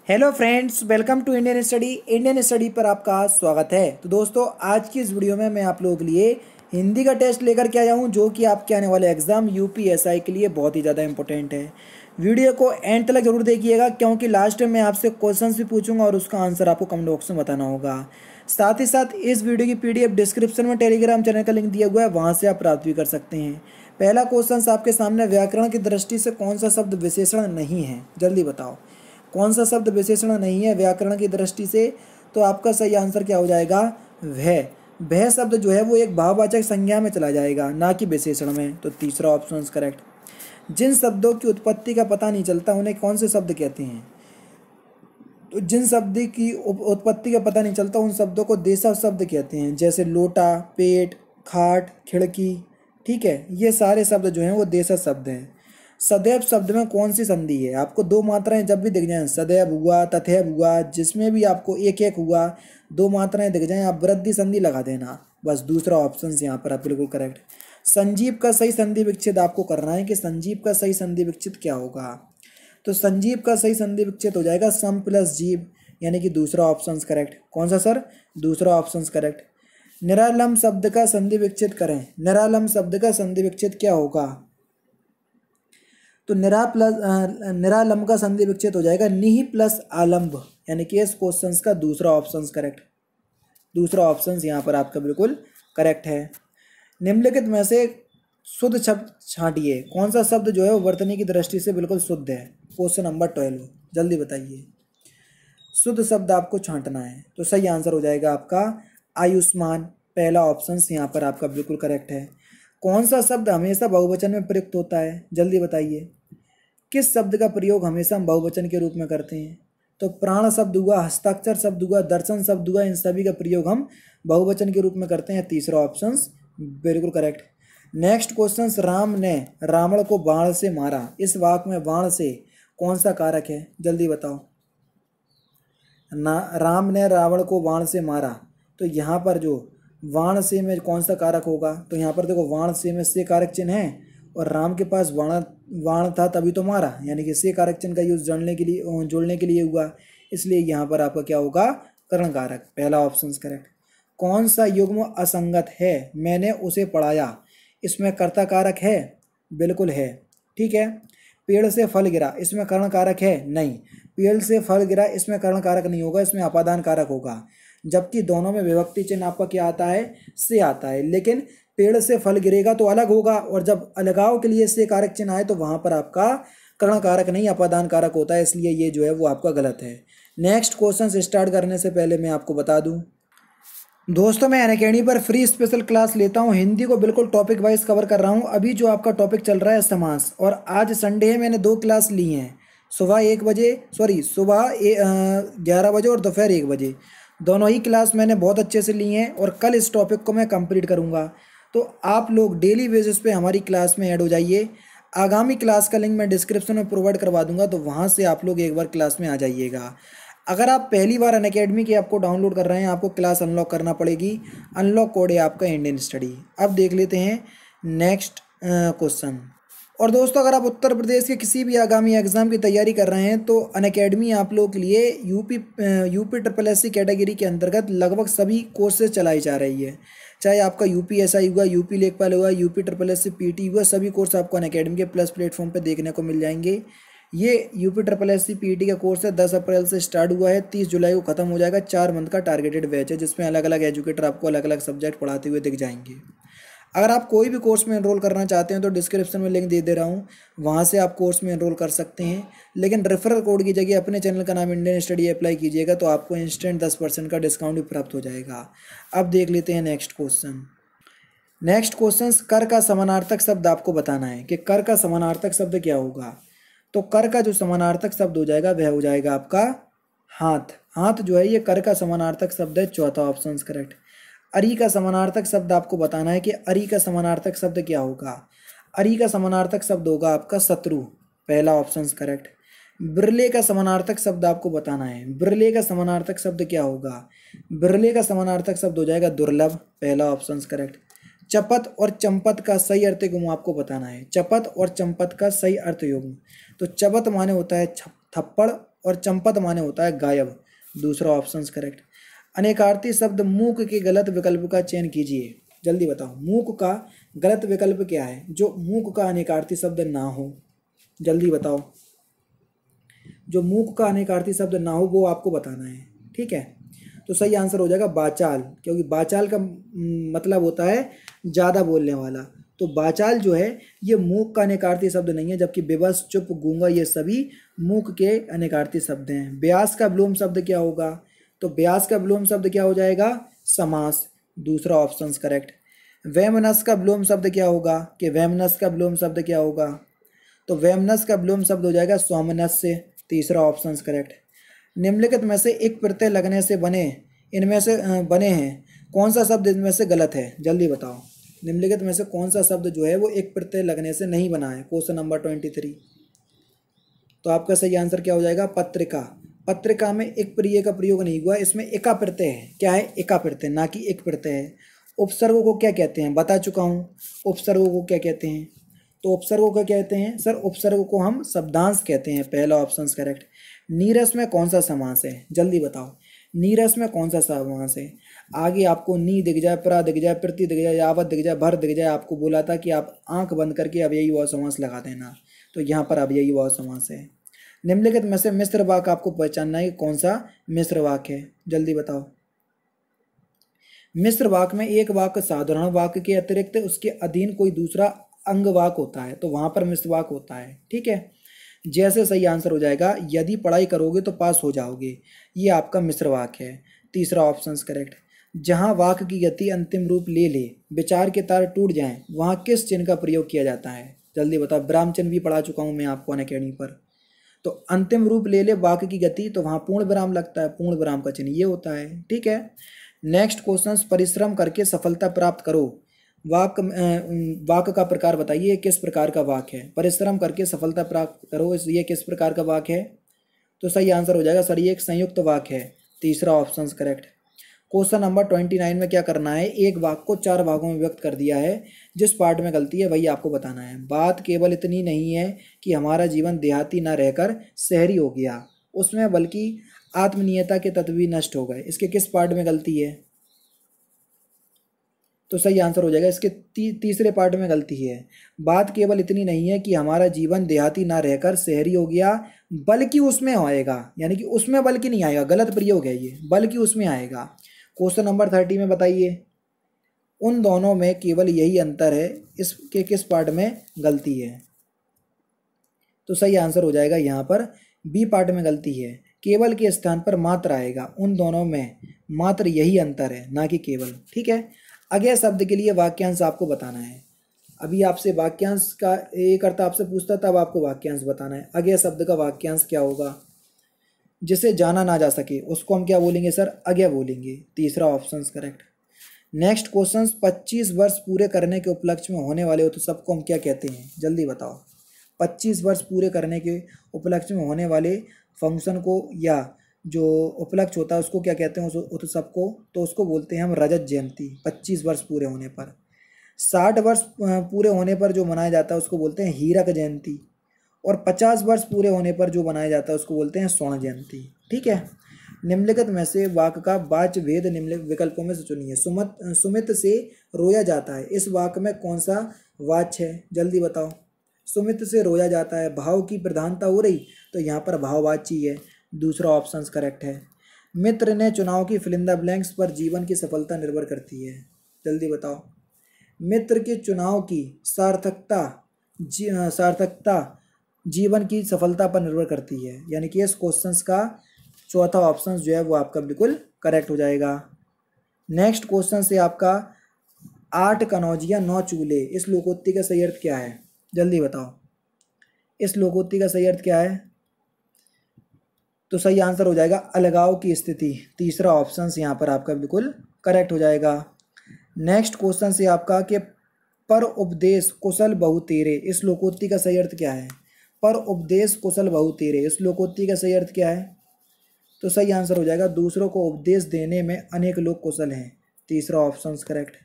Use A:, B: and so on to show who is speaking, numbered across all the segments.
A: Hello friends, welcome to Indian study पर आपका स्वागत है। तो दोस्तों, आज की इस वीडियो में मैं आप लोगों के लिए हिंदी का टेस्ट लेकर के आया हूं, जो कि आपके आने वाले एग्ज़ाम यूपीएसआई के लिए बहुत ही ज़्यादा इंपॉर्टेंट है। वीडियो को एंड तक जरूर देखिएगा, क्योंकि लास्ट में मैं आपसे क्वेश्चंस भी पूछूंगा और उसका आंसर आपको कमेंट बॉक्स में बताना होगा। साथ ही साथ इस वीडियो की पीडीएफ डिस्क्रिप्शन में टेलीग्राम चैनल का लिंक दिया हुआ है, वहाँ से आप प्राप्त भी कर सकते हैं। पहला क्वेश्चन आपके सामने, व्याकरण की दृष्टि से कौन सा शब्द विशेषण नहीं है? जल्दी बताओ, कौन सा शब्द विशेषण नहीं है व्याकरण की दृष्टि से? तो आपका सही आंसर क्या हो जाएगा? वह। वह शब्द जो है वो एक भाववाचक संज्ञा में चला जाएगा, ना कि विशेषण में। तो तीसरा ऑप्शन करेक्ट। जिन शब्दों की उत्पत्ति का पता नहीं चलता उन्हें कौन से शब्द कहते हैं? तो जिन शब्द की उत्पत्ति का पता नहीं चलता उन शब्दों को देशज शब्द कहते हैं, जैसे लोटा, पेट, खाट, खिड़की। ठीक है, ये सारे शब्द जो हैं वो देशज शब्द हैं। सदैव शब्द में कौन सी संधि है? आपको दो मात्राएं जब भी दिख जाएं, सदैव हुआ, तथैव हुआ, जिसमें भी आपको एक एक हुआ, दो मात्राएं दिख जाएं, आप वृद्धि संधि लगा देना। बस दूसरा ऑप्शन यहाँ पर आप बिल्कुल करेक्ट। संजीव का सही संधि विच्छेद आपको करना है कि संजीव का सही संधि विच्छेद क्या होगा। तो संजीव का सही संधि विच्छेद हो जाएगा सम प्लस जीव, यानी कि दूसरा ऑप्शन करेक्ट। कौन सा सर? दूसरा ऑप्शन करेक्ट। निरालंब शब्द का संधि विच्छेद करें। निरालंब शब्द का संधि विच्छेद क्या होगा? तो निरालंब का संधि विच्छेद हो जाएगा निहि प्लस आलंब, यानी कि इस क्वेश्चन का दूसरा ऑप्शन करेक्ट। दूसरा ऑप्शन यहाँ पर आपका बिल्कुल करेक्ट है। निम्नलिखित में से शुद्ध शब्द छांटिए। कौन सा शब्द जो है वो वर्तनी की दृष्टि से बिल्कुल शुद्ध है? क्वेश्चन नंबर 12, जल्दी बताइए। शुद्ध शब्द आपको छांटना है। तो सही आंसर हो जाएगा आपका आयुष्मान। पहला ऑप्शन यहाँ पर आपका बिल्कुल करेक्ट है। कौन सा शब्द हमेशा बहुवचन में प्रयुक्त होता है? जल्दी बताइए। किस शब्द का प्रयोग हमेशा हम बहुवचन के रूप में करते हैं? तो प्राण शब्द हुआ, हस्ताक्षर शब्द हुआ, दर्शन शब्द हुआ, इन सभी का प्रयोग हम बहुवचन के रूप में करते हैं। तीसरा ऑप्शन बिल्कुल करेक्ट। नेक्स्ट क्वेश्चन, राम ने रावण को बाण से मारा। इस वाक्य में बाण से कौन सा कारक है? जल्दी बताओ ना। राम ने रावण को बाण से मारा, तो यहाँ पर जो वाण से में कौन सा कारक होगा? तो यहाँ पर देखो, वाण से कारक चिन्ह है और राम के पास वाण था तभी तो मारा, यानी कि से कारक चिन्ह का यूज जोड़ने के लिए हुआ, इसलिए यहाँ पर आपका क्या होगा? कर्ण कारक। पहला ऑप्शन करेक्ट। कौन सा युग्म असंगत है? मैंने उसे पढ़ाया, इसमें कर्ता कारक है? बिल्कुल है। ठीक है। पेड़ से फल गिरा, इसमें कर्ण कारक है? नहीं। पेड़ से फल गिरा, इसमें कर्ण कारक नहीं होगा, इसमें अपादान कारक होगा। जबकि दोनों में विभक्ति चिन्ह आपका क्या आता है? से आता है। लेकिन पेड़ से फल गिरेगा तो अलग होगा, और जब अलगाव के लिए से कारक चिन्ह आए तो वहां पर आपका कर्ण कारक नहीं अपादान कारक होता है, इसलिए ये जो है वो आपका गलत है। नेक्स्ट क्वेश्चन स्टार्ट करने से पहले मैं आपको बता दूं दोस्तों, मैं अनअकैडमी पर फ्री स्पेशल क्लास लेता हूं। हिंदी को बिल्कुल टॉपिक वाइज कवर कर रहा हूं। अभी जो आपका टॉपिक चल रहा है समास, और आज संडे है, मैंने दो क्लास ली हैं। सुबह 11 बजे और दोपहर 1 बजे, दोनों ही क्लास मैंने बहुत अच्छे से ली हैं, और कल इस टॉपिक को मैं कंप्लीट करूंगा। तो आप लोग डेली बेसिस पे हमारी क्लास में ऐड हो जाइए। आगामी क्लास का लिंक मैं डिस्क्रिप्शन में प्रोवाइड करवा दूंगा, तो वहाँ से आप लोग एक बार क्लास में आ जाइएगा। अगर आप पहली बार अनअकैडमी की आपको डाउनलोड कर रहे हैं, आपको क्लास अनलॉक करना पड़ेगी। अनलॉक कोड है आपका इंडियन स्टडी। अब देख लेते हैं नेक्स्ट क्वेश्चन। और दोस्तों, अगर आप उत्तर प्रदेश के किसी भी आगामी एग्जाम की तैयारी कर रहे हैं, तो अनअकैडमी आप लोगों के लिए UP triple S C category के अंतर्गत लगभग सभी कोर्सेज चलाई जा रही है। चाहे आपका यूपीएसआई हुआ, यूपी लेखपाल हुआ, UP triple S C PT हुआ, सभी कोर्स आपको अनअकैडमी के प्लस प्लेटफॉर्म पे देखने को मिल जाएंगे। ये UP triple S C PT का कोर्स है, 10 अप्रैल से स्टार्ट हुआ है, 30 जुलाई को खत्म हो जाएगा। 4 मंथ का टारगेटेड बैच है, जिसमें अलग अलग एजुकेटर आपको अलग अलग सब्जेक्ट पढ़ाते हुए दिख जाएंगे। अगर आप कोई भी कोर्स में एनरोल करना चाहते हैं तो डिस्क्रिप्शन में लिंक दे रहा हूँ, वहाँ से आप कोर्स में एनरोल कर सकते हैं। लेकिन रेफरल कोड की जगह अपने चैनल का नाम इंडियन स्टडी अप्लाई कीजिएगा, तो आपको इंस्टेंट 10% का डिस्काउंट भी प्राप्त हो जाएगा। अब देख लेते हैं नेक्स्ट क्वेश्चन। नेक्स्ट क्वेश्चन, कर का समानार्थक शब्द आपको बताना है कि कर का समानार्थक शब्द क्या होगा। तो कर का जो समानार्थक शब्द हो जाएगा वह हो जाएगा आपका हाथ। हाथ जो है ये कर का समानार्थक शब्द है। चौथा ऑप्शन करेक्ट। अरी का समानार्थक शब्द आपको बताना है कि अरी का समानार्थक शब्द क्या होगा। अरी का समानार्थक शब्द होगा आपका शत्रु। पहला ऑप्शन करेक्ट। बिरले का समानार्थक शब्द आपको बताना है। बिरले का समानार्थक शब्द क्या होगा। बिरले का समानार्थक शब्द हो जाएगा दुर्लभ। पहला ऑप्शन करेक्ट। चपत और चंपत का सही अर्थ युग्म आपको बताना है। चपत और चंपत का सही अर्थ युग्म। तो चपत माने होता है थप्पड़, और चंपत माने होता है गायब, दूसरा ऑप्शन करेक्ट। अनेकार्थी शब्द मूक के गलत विकल्प का चयन कीजिए, जल्दी बताओ मूक का गलत विकल्प क्या है जो मूक का अनेकार्थी शब्द ना हो, जल्दी बताओ। जो मूक का अनेकार्थी शब्द ना हो वो आपको बताना है, ठीक है। तो सही आंसर हो जाएगा बाचाल, क्योंकि बाचाल का मतलब होता है ज़्यादा बोलने वाला। तो बाचाल जो है ये मूक का अनेकार्थी शब्द नहीं है, जबकि बेबस, चुप, गूंगा ये सभी मूक के अनेकार्थी शब्द हैं। ब्यास का विलोम शब्द क्या होगा? तो ब्यास का विलोम शब्द क्या हो जाएगा? समास, दूसरा ऑप्शन करेक्ट। वैमनस का विलोम शब्द क्या होगा? कि वैमनस का विलोम शब्द क्या होगा? तो वैमनस का विलोम शब्द हो जाएगा सोमनस से, तीसरा ऑप्शन करेक्ट। निम्नलिखित में से एक प्रत्यय लगने से बने इनमें से बने हैं, कौन सा शब्द इनमें से गलत है? जल्दी बताओ। निम्नलिखित में से कौन सा शब्द जो है वो एक प्रत्यय लगने से नहीं बना है? Question number 23। तो आपका सही आंसर क्या हो जाएगा? पत्रिका। पत्रिका में एक प्रिय का प्रयोग नहीं हुआ, इसमें एका प्रत्यय है। क्या है? एका प्रत्यय, ना कि एक प्रत्यय है। उपसर्गों को क्या कहते हैं? बता चुका हूँ। उपसर्गों को क्या कहते हैं? तो उपसर्गों को कहते हैं सर, उपसर्गों को हम शब्दांश कहते हैं, पहला ऑप्शन करेक्ट। नीरस में कौन सा समास है? जल्दी बताओ, नीरस में कौन सा समास है? आगे आपको नी दिख जाए, प्रा दिख जाए, प्रति दिख जाए, यावत दिख जाए, भर दिख जाए, आपको बोला था कि आप आंख बंद करके अब यही वह समास लगा देना, तो यहाँ पर अब यही वह समास है। निम्नलिखित में से मिश्र वाक्य आपको पहचानना है, कौन सा मिश्र वाक्य है? जल्दी बताओ। मिश्र वाक्य में एक वाक्य साधारण वाक्य के अतिरिक्त उसके अधीन कोई दूसरा अंग वाक्य होता है, तो वहां पर मिश्र वाक्य होता है, ठीक है। जैसे सही आंसर हो जाएगा, यदि पढ़ाई करोगे तो पास हो जाओगे, ये आपका मिश्र वाक्य है, तीसरा ऑप्शन करेक्ट। जहां वाक्य की गति अंतिम रूप ले ले, विचार के तार टूट जाएं, वहां किस चिन्ह का प्रयोग किया जाता है? जल्दी बताओ। विराम चिन्ह भी पढ़ा चुका हूं मैं आपको अनअकैडमी पर। तो अंतिम रूप ले ले वाक्य की गति, तो वहां पूर्ण विराम लगता है, पूर्ण विराम का चिन्ह ये होता है, ठीक है। नेक्स्ट क्वेश्चन, परिश्रम करके सफलता प्राप्त करो, वाक्य का प्रकार बताइए, किस प्रकार का वाक्य है? परिश्रम करके सफलता प्राप्त करो, ये किस प्रकार का वाक्य है? तो सही आंसर हो जाएगा सर, ये एक संयुक्त वाक्य है, तीसरा ऑप्शन करेक्ट। क्वेश्चन नंबर 29 में क्या करना है? एक वाक्य को 4 भागों में व्यक्त कर दिया है, जिस पार्ट में गलती है वही आपको बताना है। बात केवल इतनी नहीं है कि हमारा जीवन देहाती ना रहकर शहरी हो गया, उसमें बल्कि आत्मनियता के तत्व भी नष्ट हो गए, इसके किस पार्ट में गलती है? तो सही आंसर हो जाएगा इसके तीसरे पार्ट में गलती है। बात केवल इतनी नहीं है कि हमारा जीवन देहाती ना रहकर शहरी हो गया, बल्कि उसमें आएगा, यानी कि उसमें बल्कि नहीं आएगा, गलत प्रयोग है ये, बल्कि उसमें आएगा। क्वेश्चन नंबर 30 में बताइए, उन दोनों में केवल यही अंतर है, इसके किस पार्ट में गलती है? तो सही आंसर हो जाएगा यहाँ पर बी पार्ट में गलती है, केवल के स्थान पर मात्र आएगा, उन दोनों में मात्र यही अंतर है, ना कि केवल, ठीक है। अगले शब्द के लिए वाक्यांश आपको बताना है। अभी आपसे वाक्यांश का एक अर्थ आपसे पूछता तब आपको वाक्यांश बताना है। अगले शब्द का वाक्यांश क्या होगा? जिसे जाना ना जा सके उसको हम क्या बोलेंगे सर? अज्ञा बोलेंगे, तीसरा ऑप्शन करेक्ट। नेक्स्ट क्वेश्चन, 25 वर्ष पूरे करने के उपलक्ष्य में होने वाले उत्सव को हम क्या कहते हैं? जल्दी बताओ। 25 वर्ष पूरे करने के उपलक्ष्य में होने वाले फंक्शन को या जो उपलक्ष्य होता है उसको क्या कहते हैं, उस उत्सव को? तो उसको बोलते हैं हम रजत जयंती, 25 वर्ष पूरे होने पर। 60 वर्ष पूरे होने पर जो मनाया जाता है उसको बोलते हैं हीरक जयंती, और 50 वर्ष पूरे होने पर जो मनाया जाता है उसको बोलते हैं स्वर्ण जयंती, ठीक है। निम्नलिखित में से वाक्य का वाच्य भेद निम्नलिखित विकल्पों में से चुनिए। सुमित से रोया जाता है, इस वाक्य में कौन सा वाच्य है? जल्दी बताओ। सुमित से रोया जाता है, भाव की प्रधानता हो रही, तो यहाँ पर भाववाची है, दूसरा ऑप्शन करेक्ट है। मित्र ने चुनाव की फिलिंदा ब्लैंक्स पर जीवन की सफलता निर्भर करती है, जल्दी बताओ। मित्र के चुनाव की सार्थकता जीवन की सफलता पर निर्भर करती है, यानी कि इस क्वेश्चन का चौथा ऑप्शन जो है वो आपका बिल्कुल करेक्ट हो जाएगा। नेक्स्ट क्वेश्चन से आपका 8 कनौजिया 9 चूल्हे, इस लोकोक्ति का सही अर्थ क्या है? जल्दी बताओ, इस लोकोक्ति का सही अर्थ क्या है? तो सही आंसर हो जाएगा अलगाव की स्थिति, तीसरा ऑप्शन यहाँ पर आपका बिल्कुल करेक्ट हो जाएगा। नेक्स्ट क्वेश्चन से आपका कि पर उपदेश कुशल बहु तेरे, इस लोकोक्ति का सही अर्थ क्या है? पर उपदेश कुशल बहु तेरे, इस लोकोक्ति का सही अर्थ क्या है? तो सही आंसर हो जाएगा दूसरों को उपदेश देने में अनेक लोग कुशल हैं, तीसरा ऑप्शन करेक्ट।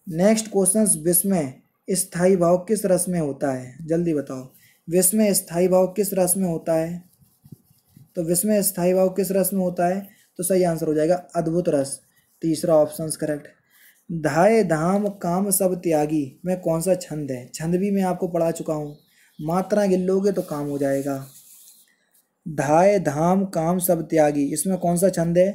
A: नेक्स्ट क्वेश्चन, विस्मय स्थायी भाव किस रस में होता है? जल्दी बताओ, विस्मय स्थायी भाव किस रस में होता है? तो विष में स्थायी भाव किस रस में होता है? तो सही आंसर हो जाएगा अद्भुत रस, तीसरा ऑप्शन करेक्ट। धाय धाम काम सब त्यागी में कौन सा छंद है? छंद भी मैं आपको पढ़ा चुका हूँ, मात्रा गिन लोगे तो काम हो जाएगा। धाय धाम काम सब त्यागी, इसमें कौन सा छंद है?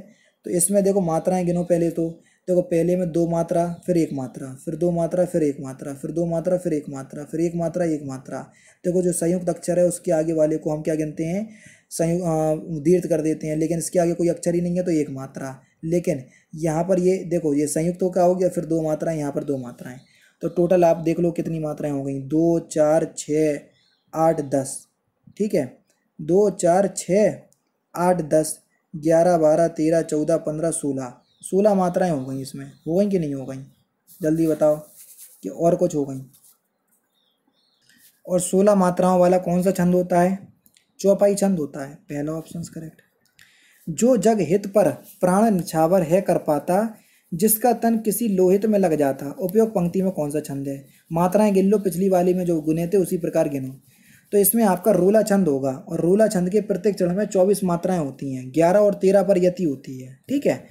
A: तो इसमें देखो मात्राएं गिनो पहले, तो देखो पहले में दो मात्रा, फिर एक मात्रा, फिर दो मात्रा, फिर एक मात्रा, फिर दो मात्रा, फिर एक मात्रा, फिर एक मात्रा, एक मात्रा। देखो जो संयुक्त अक्षर है उसके आगे वाले को हम क्या गिनते हैं? दीर्घ कर देते हैं, लेकिन इसके आगे कोई अक्षर ही नहीं है तो एक मात्रा। लेकिन यहाँ पर ये देखो ये संयुक्त तो क्या हो गया, फिर दो मात्राएं, यहाँ पर दो मात्राएं, तो टोटल आप देख लो कितनी मात्राएं हो गई, 2 4 6 8 10। ठीक है, 2 4 6 8 10 11 12 13 14 15 16 मात्राएं हो गई। इसमें हो गई कि नहीं हो गई? जल्दी बताओ कि और कुछ हो गई। और 16 मात्राओं वाला कौन सा छंद होता है? चौपाई छंद होता है, पहला ऑप्शन करेक्ट। जो जग हित पर प्राण निछावर है कर पाता, जिसका तन किसी लोहित में लग जाता, उपयोग पंक्ति में कौन सा छंद है? मात्राएं गिन लो, पिछली वाली में जो गुने थे उसी प्रकार गिनो। तो इसमें आपका रोला छंद होगा, और रोला छंद के प्रत्येक चरण में 24 मात्राएं होती हैं, 11 और 13 पर यति होती है। ठीक है,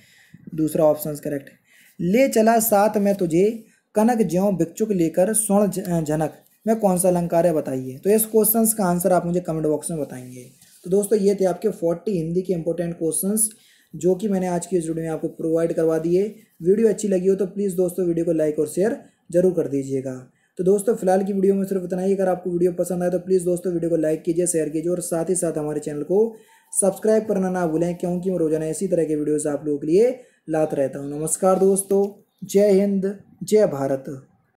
A: दूसरा ऑप्शन करेक्ट। ले चला साथ में तुझे कनक ज्यों भिक्षुक लेकर स्वर्ण जनक में कौन सा अलंकार है बताइए। तो इस क्वेश्चन का आंसर आप मुझे कमेंट बॉक्स में बताएंगे। तो दोस्तों ये थे आपके 40 हिंदी के इंपॉर्टेंट क्वेश्चंस जो कि मैंने आज की इस वीडियो में आपको प्रोवाइड करवा दिए। वीडियो अच्छी लगी हो तो प्लीज़ दोस्तों वीडियो को लाइक और शेयर जरूर कर दीजिएगा। तो दोस्तों फिलहाल की वीडियो में सिर्फ इतना ही। अगर आपको वीडियो पसंद आए तो प्लीज़ दोस्तों वीडियो को लाइक कीजिए, शेयर कीजिए और साथ ही साथ हमारे चैनल को सब्सक्राइब करना ना भूलें, क्योंकि मैं रोजाना इसी तरह के वीडियोस आप लोगों के लिए लाता रहता हूँ। नमस्कार दोस्तों, जय हिंद, जय भारत।